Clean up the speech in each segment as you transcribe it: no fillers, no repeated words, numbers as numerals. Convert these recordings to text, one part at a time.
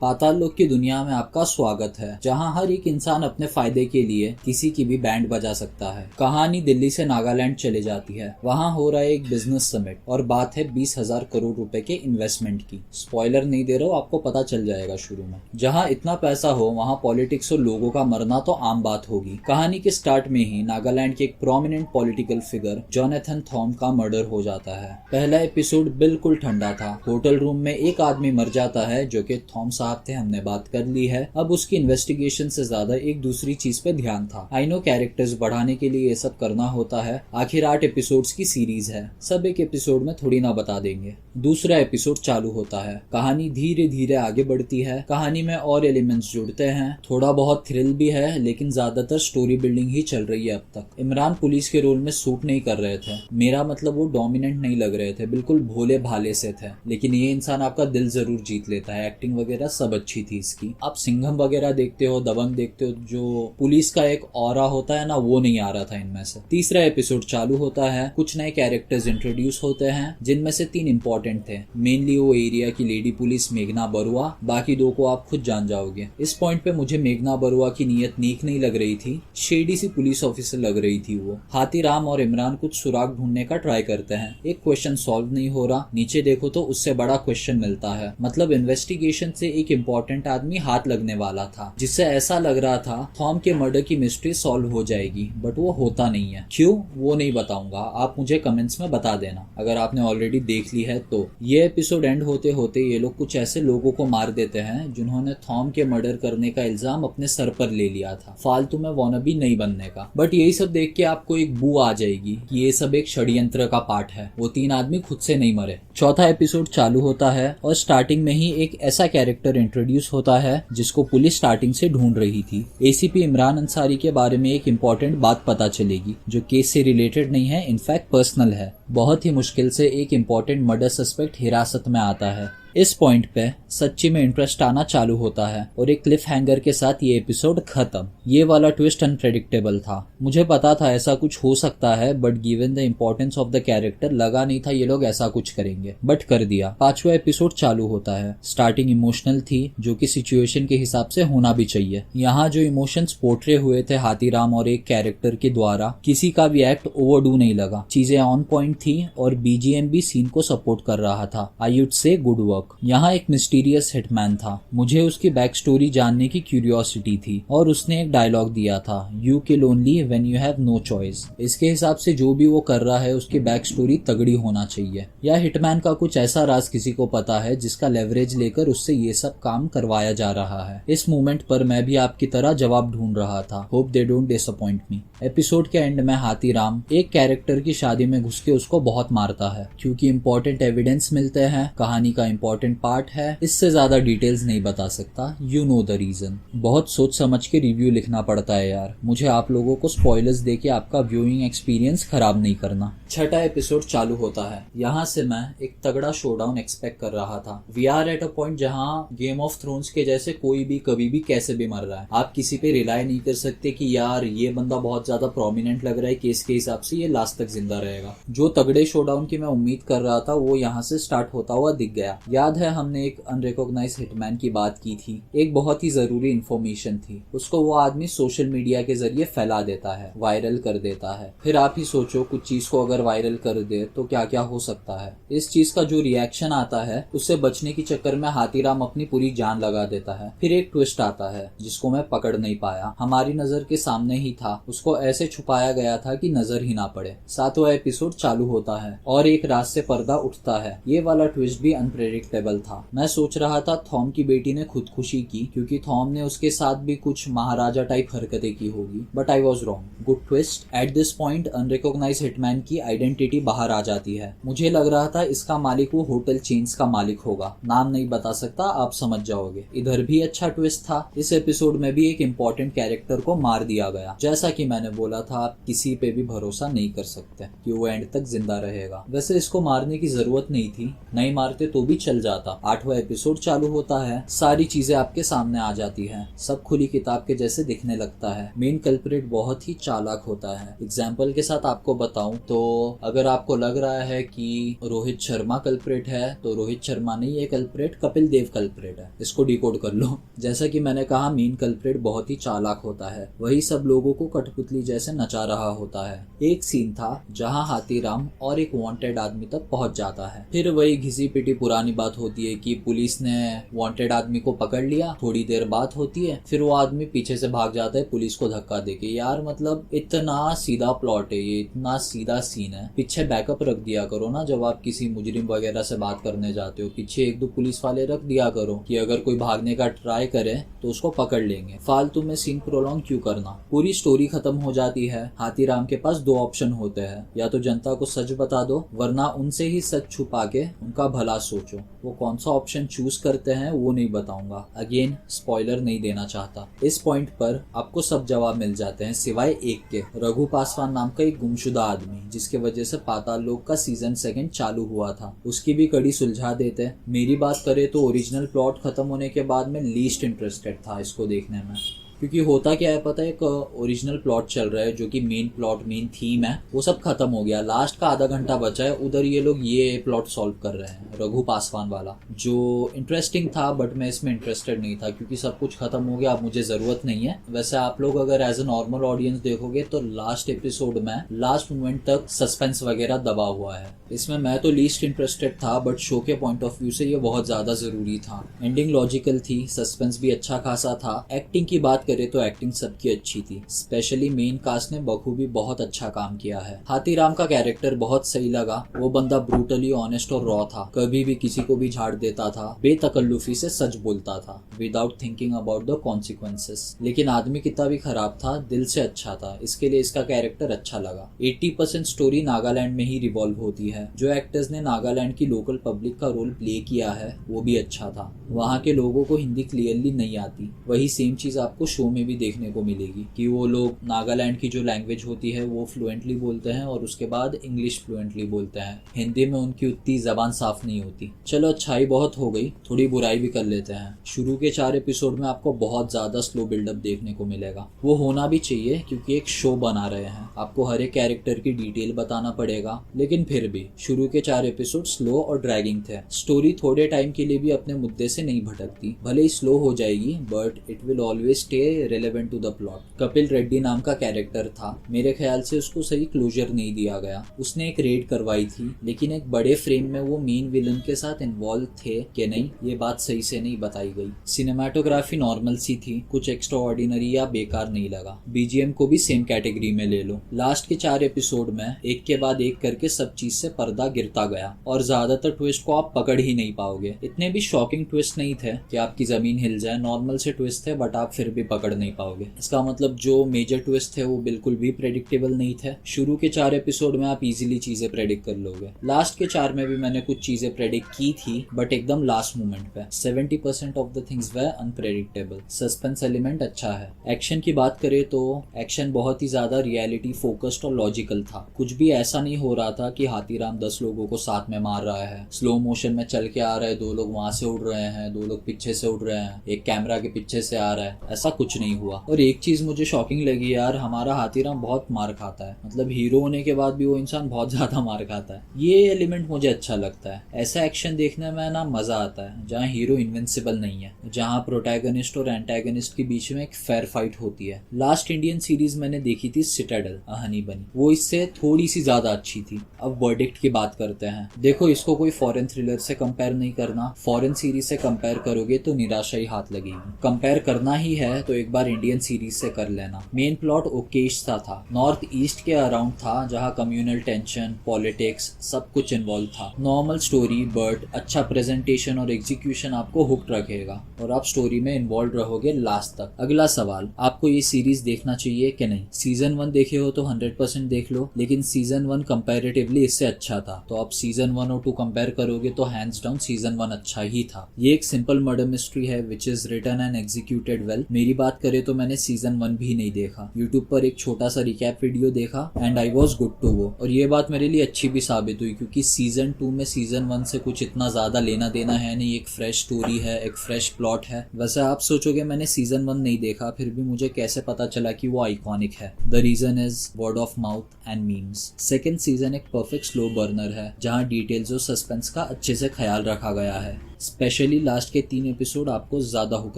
पाताल लोक की दुनिया में आपका स्वागत है, जहां हर एक इंसान अपने फायदे के लिए किसी की भी बैंड बजा सकता है। कहानी दिल्ली से नागालैंड चले जाती है। वहां हो रहा है एक बिजनेस समिट और बात है 20,000 करोड़ रुपए के इन्वेस्टमेंट की। स्पॉइलर नहीं दे रहा हूं, आपको पता चल जाएगा शुरू में। जहां इतना पैसा हो वहां पॉलिटिक्स और लोगों का मरना तो आम बात होगी। कहानी के स्टार्ट में ही नागालैंड के एक प्रोमिनेंट पॉलिटिकल फिगर जोनाथन थॉम का मर्डर हो जाता है। पहला एपिसोड बिल्कुल ठंडा था। होटल रूम में एक आदमी मर जाता है जो कि थॉम थे, हमने बात कर ली है। अब उसकी इन्वेस्टिगेशन से ज्यादा एक दूसरी चीज पे ध्यान था। आई नो कैरेक्टर्स बढ़ाने के लिए ये सब करना होता है, आखिर 8 एपिसोड्स की सीरीज है, सब एक एपिसोड में थोड़ी ना बता देंगे। दूसरा एपिसोड चालू होता है। कहानी धीरे धीरे आगे बढ़ती है। कहानी में और एलिमेंट्स जुड़ते हैं, थोड़ा बहुत थ्रिल भी है, लेकिन ज्यादातर स्टोरी बिल्डिंग ही चल रही है अब तक। इमरान पुलिस के रोल में सूट नहीं कर रहे थे, मेरा मतलब वो डोमिनेंट नहीं लग रहे थे, बिल्कुल भोले भाले से थे। लेकिन ये इंसान आपका दिल जरूर जीत लेता है। एक्टिंग वगैरह सब अच्छी थी इसकी। आप सिंघम वगैरह देखते हो, दबंग देखते हो, जो पुलिस का एक ऑरा होता है ना, वो नहीं आ रहा था इनमें से। तीसरा एपिसोड चालू होता है। कुछ नए कैरेक्टर्स इंट्रोड्यूस होते हैं, जिनमें से 3 इंपॉर्टेंट थे। मेनली वो एरिया की लेडी पुलिस मेघना बरुआ, बाकी 2 को आप खुद जान जाओगे। इस पॉइंट पे मुझे मेघना बरुआ की नीयत नीक नहीं लग रही थी, शेडी सी पुलिस ऑफिसर लग रही थी वो। हाथीराम और इमरान कुछ सुराग ढूंढने का ट्राई करते हैं, एक क्वेश्चन सॉल्व नहीं हो रहा, नीचे देखो तो उससे बड़ा क्वेश्चन मिलता है। मतलब इन्वेस्टिगेशन से एक इम्पोर्टेंट आदमी हाथ लगने वाला था, जिससे ऐसा लग रहा था थॉम के मर्डर की मिस्ट्री सॉल्व हो जाएगी, बट वो होता नहीं है। क्यों, वो नहीं बताऊंगा, आप मुझे कमेंट्स में बता देना अगर आपने ऑलरेडी देख ली है तो। ये एपिसोड एंड होते होते ये लोग कुछ ऐसे लोगों को मार देते हैं जिन्होंने थॉम के मर्डर करने का इल्जाम अपने सर पर ले लिया था, फालतू में वॉनबी नहीं बनने का। बट यही सब देख के आपको एक बू आ जाएगी कि ये सब एक षड्यंत्र का पार्ट है, वो 3 आदमी खुद से नहीं मरे। चौथा एपिसोड चालू होता है और स्टार्टिंग में ही एक ऐसा कैरेक्टर इंट्रोड्यूस होता है जिसको पुलिस स्टार्टिंग से ढूंढ रही थी। एसीपी इमरान अंसारी के बारे में एक इम्पोर्टेंट बात पता चलेगी जो केस से रिलेटेड नहीं है, इनफैक्ट पर्सनल है। बहुत ही मुश्किल से एक इम्पोर्टेंट मर्डर सस्पेक्ट हिरासत में आता है। इस पॉइंट पे सच्ची में इंटरेस्ट आना चालू होता है और एक क्लिफ हैंगर के साथ ये एपिसोड खत्म। ये वाला ट्विस्ट अनप्रेडिक्टेबल था, मुझे पता था ऐसा कुछ हो सकता है, but given the importance of the character लगा नहीं था ये लोग ऐसा कुछ करेंगे, बट कर दिया। 5वां एपिसोड चालू होता है। स्टार्टिंग इमोशनल थी, जो कि सिचुएशन के हिसाब से होना भी चाहिए। यहाँ जो इमोशंस पोर्ट्रे हुए थे हाथीराम और एक कैरेक्टर के द्वारा, किसी का भी एक्ट ओवरडू नहीं लगा, चीजें ऑन पॉइंट थी और बीजीएम भी सीन को सपोर्ट कर रहा था। I would say good work. यहाँ एक मिस्टीरियस हिटमैन था, मुझे उसकी बैक स्टोरी जानने की क्यूरियोसिटी थी और उसने एक डायलॉग दिया था, you kill only when you have no choice. इसके हिसाब से जो भी वो कर रहा है उसकी बैक स्टोरी तगड़ी होना चाहिए, या हिटमैन का कुछ ऐसा राज किसी को पता है जिसका लेवरेज लेकर उससे ये सब काम करवाया जा रहा है। इस मोमेंट पर मैं भी आपकी तरह जवाब ढूंढ रहा था। Hope they don't disappoint me. Episode के एंड में हाथीराम एक कैरेक्टर की शादी में घुस के उसको बहुत मारता है, क्योंकि इम्पोर्टेंट एविडेंस मिलते हैं, कहानी का इम्पोर्टेंट पार्ट है। इससे ज्यादा डिटेल्स नहीं बता सकता, यू नो द रीजन। बहुत सोच समझ के रिव्यू लिखना पड़ता है यार, मुझे आप लोगों को स्पॉयलर्स देके आपका व्यूइंग एक्सपीरियंस खराब नहीं करना। 6वां एपिसोड चालू होता है। यहाँ से मैं एक तगड़ा शोडाउन एक्सपेक्ट कर रहा था। We are at a point जहाँ गेम ऑफ थ्रोन्स के जैसे कोई भी कभी भी कैसे भी मर रहा है। आप किसी पे रिलाई नहीं कर सकते कि यार ये बंदा बहुत ज्यादा प्रोमिनेंट लग रहा है, केस के हिसाब से ये लास्ट तक जिंदा रहेगा। जो तगड़े शोडाउन की मैं उम्मीद कर रहा था वो यहाँ से स्टार्ट होता हुआ दिख गया। याद है हमने एक अनरिकॉग्नाइज हिटमैन की बात की थी, एक बहुत ही जरूरी इंफॉर्मेशन थी, उसको वो आदमी सोशल मीडिया के जरिए फैला देता है, वायरल कर देता है। फिर आप ही सोचो, कुछ चीज को अगर वायरल कर दे तो क्या क्या हो सकता है। इस चीज का जो रिएक्शन आता है उससे बचने के चक्कर में हाथीराम अपनी पूरी जान लगा देता है। फिर एक ट्विस्ट आता है जिसको मैं पकड़ नहीं पाया, हमारी नजर के सामने ही था, उसको ऐसे छुपाया गया था कि नजर ही ना पड़े। 7वां एपिसोड चालू होता है और एक रात से पर्दा उठता है। ये वाला ट्विस्ट भी अनप्रेडिक्टेबल था। मैं सोच रहा था थॉम की बेटी ने खुदकुशी की क्योंकि थॉम ने उसके साथ भी कुछ महाराजा टाइप हरकतें की होगी, but I was wrong. Good twist. At this point unrecognised hitman की आइडेंटिटी बाहर आ जाती है। मुझे लग रहा था इसका मालिक वो होटल चेन्स का मालिक होगा, नाम नहीं बता सकता, आप समझ जाओगे। इधर भी अच्छा ट्विस्ट था। इस एपिसोड में भी एक इम्पोर्टेंट कैरेक्टर को मार दिया गया। जैसा कि मैंने बोला था, आप किसी पे भी भरोसा नहीं कर सकते कि वो एंड तक जिंदा रहेगा। वैसे इसको मारने की जरूरत नहीं थी, नहीं मारते तो भी चल जाता। 8वां एपिसोड चालू होता है, सारी चीजें आपके सामने आ जाती हैं, सब खुली किताब के जैसे दिखने लगता है। मेन कल्प्रिट बहुत ही चालाक होता है। एग्जाम्पल के साथ आपको बताऊं तो अगर आपको लग रहा है कि रोहित शर्मा कल्प्रिट है तो रोहित शर्मा नहीं, ये कल्प्रिट कपिल देव कल्प्रिट है, इसको डिकोड कर लो। जैसा कि मैंने कहा मेन कल्प्रिट बहुत ही चालाक होता है, वही सब लोगों को कठपुतली जैसे नचा रहा होता है। एक सीन था जहां हाथीराम और एक वांटेड आदमी तक पहुंच जाता है, फिर वही घिसी पिटी पुरानी बात होती है कि पुलिस ने वांटेड आदमी को पकड़ लिया, थोड़ी देर बात होती है, फिर वो आदमी पीछे से भाग जाता है पुलिस को धक्का देके। यार मतलब इतना सीधा प्लॉट है ये, इतना सीधा सीन है। पीछे बैकअप रख दिया करो ना, जब आप किसी मुजरिम वगैरह से बात करने जाते हो, पीछे 1-2 पुलिस वाले रख दिया करो कि अगर कोई भागने का ट्राई करे तो उसको पकड़ लेंगे। फालतू में सीन प्रोलॉन्ग क्यों करना। पूरी स्टोरी खत्म हो जाती है। हाथीराम के पास 2 ऑप्शन होते हैं, या तो जनता को सच बता दो वरना उनसे ही सच छुपा के उनका भला सोचो। वो कौन सा ऑप्शन चूज करते हैं वो नहीं बताऊंगा, अगेन स्पॉइलर नहीं देना चाहता। इस पॉइंट पर आपको सब जवाब मिल जाते हैं सिवाय एक के, रघु पासवान नाम का एक गुमशुदा आदमी जिसके वजह से पाताल लोक का सीजन 2 चालू हुआ था, उसकी भी कड़ी सुलझा देते। मेरी बात करें तो ओरिजिनल प्लॉट खत्म होने के बाद में लीस्ट इंटरेस्टेड था इसको देखने में, क्योंकि होता क्या है पता है, एक ओरिजिनल प्लॉट चल रहा है जो कि मेन प्लॉट मेन थीम है, वो सब खत्म हो गया। लास्ट का आधा घंटा बचा है, उधर ये लोग ये प्लॉट सॉल्व कर रहे हैं रघु पासवान वाला, जो इंटरेस्टिंग था बट मैं इसमें इंटरेस्टेड नहीं था क्योंकि सब कुछ खत्म हो गया, अब मुझे जरूरत नहीं है। वैसे आप लोग अगर एज ए नॉर्मल ऑडियंस देखोगे तो लास्ट एपिसोड में लास्ट मोमेंट तक सस्पेंस वगैरह दबा हुआ है। इसमें मैं तो लीस्ट इंटरेस्टेड था बट शो के पॉइंट ऑफ व्यू से ये बहुत ज्यादा जरूरी था। एंडिंग लॉजिकल थी, सस्पेंस भी अच्छा खासा था। एक्टिंग की बात करें तो एक्टिंग सबकी अच्छी थी, स्पेशली मेन कास्ट ने बखूबी बहुत अच्छा काम किया है। हाथीराम का कैरेक्टर बहुत सही लगा, वो बंदा ब्रूटली ऑनेस्ट और रॉ था, कभी भी किसी को भी झाड़ देता था, बेतकल्लुफी से सच बोलता था without thinking about the consequences. लेकिन आदमी कितना भी खराब था, दिल से अच्छा था, इसके लिए इसका कैरेक्टर अच्छा लगा। 80% स्टोरी नागालैंड में ही रिवॉल्व होती है। जो एक्टर्स ने नागालैंड की लोकल पब्लिक का रोल प्ले किया है वो भी अच्छा था। वहाँ के लोगों को हिंदी क्लियरली नहीं आती, वही सेम चीज आपको शो में भी देखने को मिलेगी कि वो लोग नागालैंड की जो लैंग्वेज होती है वो फ्लुएंटली बोलते हैं और उसके बाद इंग्लिश फ्लुएंटली बोलते हैं। हिंदी में उनकी उतनी जबान साफ नहीं होती। चलो अच्छाई बहुत हो गई, थोड़ी बुराई भी कर लेते हैं। शुरू के 4 एपिसोड में आपको बहुत ज्यादा स्लो बिल्डअप देखने को मिलेगा, वो होना भी चाहिए क्योंकि एक शो बना रहे हैं, आपको हर एक कैरेक्टर की डिटेल बताना पड़ेगा। लेकिन फिर भी शुरू के 4 एपिसोड स्लो और ड्रैगिंग थे। स्टोरी थोड़े टाइम के लिए भी अपने मुद्दे से नहीं भटकती, भले ही स्लो हो जाएगी but it will always stay relevant to the plot. Kapil Reddy नाम का कैरेक्टर था, मेरे ख्याल से उसको सही क्लोजर नहीं दिया गया। उसने एक रेड करवाई थी लेकिन एक बड़े फ्रेम में वो मेन विलन के साथ इन्वॉल्व थे कि नहीं ये बात सही से नहीं बताई गई। सिनेमाटोग्राफी नॉर्मल सी थी, कुछ एक्स्ट्रा ऑर्डिनरी या बेकार नहीं लगा। बीजीएम को भी सेम कैटेगरी में ले लो। लास्ट के 4 एपिसोड में एक के बाद एक करके सब चीज से पर्दा गिरता गया और ज्यादातर ट्विस्ट को आप पकड़ ही नहीं पाओगे। इतने भी शॉकिंग ट्विस्ट नहीं थे कि आपकी जमीन हिल जाए, नॉर्मल से ट्विस्ट थे बट आप फिर भी पकड़ नहीं पाओगे। इसका मतलब जो मेजर ट्विस्ट थे वो बिल्कुल भी प्रेडिक्टेबल नहीं थे। शुरू के 4 एपिसोड में आप इजीली चीजें प्रेडिक्ट कर लोगे। लास्ट के 4 में भी मैंने कुछ चीजें प्रेडिक्ट की थी बट एकदम लास्ट मोमेंट पे। 70% of the things way unpredictable. Suspense element अच्छा है। एक्शन की बात करें तो एक्शन बहुत ही ज्यादा रियलिटी फोकस्ड और लॉजिकल था। कुछ भी ऐसा नहीं हो रहा था कि हाथीराम 10 लोगों को साथ में मार रहा है, स्लो मोशन में चल के आ रहा है, 2 लोग वहां से उड़ रहे हैं, 2 लोग पीछे से उड़ रहे हैं, एक कैमरा के पीछे से आ रहा है, ऐसा कुछ नहीं हुआ। और एक चीज मुझे शॉकिंग लगी यार, हमारा हाथीराम बहुत मार खाता है, मतलब हीरो होने के बाद भी वो इंसान बहुत ज्यादा मार खाता है। ये एलिमेंट मुझे अच्छा लगता है। ऐसा एक्शन देखने में ना मजा आता है जहाँ हीरो इनविंसिबल नहीं है, जहाँ प्रोटैगनिस्ट और एंटैगनिस्ट के बीच में एक फेयर फाइट होती है। लास्ट इंडियन सीरीज मैंने देखी थी सिटाडेल अ हनी बनी, वो इससे थोड़ी सी ज्यादा अच्छी थी। अब वर्डिक्ट की बात करते हैं। देखो इसको कोई फॉरेन थ्रिलर से कंपेयर नहीं करना, फॉरेन सीरीज से कंपेयर करोगे तो निराशा ही हाथ लगेगी। कंपेयर करना ही है तो एक बार इंडियन सीरीज से कर लेना। मेन प्लॉट ओकेश सा था, नॉर्थ ईस्ट के अराउंड था जहाँ कम्युनल टेंशन, पॉलिटिक्स सब कुछ इन्वॉल्व था। नॉर्मल स्टोरी बट अच्छा प्रेजेंटेशन और एग्जीक्यूशन आपको हुक्ड रखेगा और आप स्टोरी में इन्वॉल्व रहोगे लास्ट तक। अगला सवाल, आपको ये सीरीज देखना चाहिए कि नहीं? सीजन 1 देखे हो तो 100% देख लो, लेकिन सीजन 1 कंपैरेटिवली इससे अच्छा था, तो आप सीजन 1 और 2 कंपेयर करोगे तो हैंड्स डाउन सीजन 1 अच्छा ही था। ये एक सिंपल मर्डर मिस्ट्री है which is written and executed well. मेरी बात करें तो मैंने सीजन 1 भी नहीं देखा। यूट्यूब पर एक छोटा सा रिकैप वीडियो देखा and I was good to वो, और ये बात मेरे लिए अच्छी भी साबित हुई क्योंकि सीजन 2 में सीजन 1 से कुछ इतना ज्यादा लेना देना है नहीं। एक फ्रेश स्टोरी है, एक फ्रेश प्लॉट है। वैसे आप सोचोगे मैंने सीजन 1 नहीं देखा, फिर भी मुझे कैसे पता चला कि वो आइकॉनिक है? The reason is word of mouth and memes. Second season एक परफेक्ट स्लो बर्नर है जहाँ डिटेल्स और सस्पेंस का अच्छे से ख्याल रखा गया है। स्पेशली लास्ट के 3 एपिसोड आपको ज्यादा हुक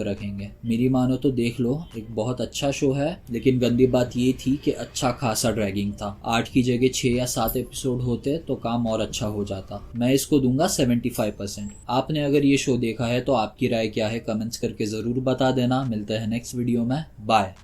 रखेंगे। मेरी मानो तो देख लो, एक बहुत अच्छा शो है, लेकिन गंदी बात ये थी कि अच्छा खासा ड्रैगिंग था। 8 की जगह 6 या 7 एपिसोड होते तो काम और अच्छा हो जाता। मैं इसको दूंगा 75%। आपने अगर ये शो देखा है तो आपकी राय क्या है कमेंट्स करके जरूर बता देना। मिलते हैं नेक्स्ट वीडियो में, बाय।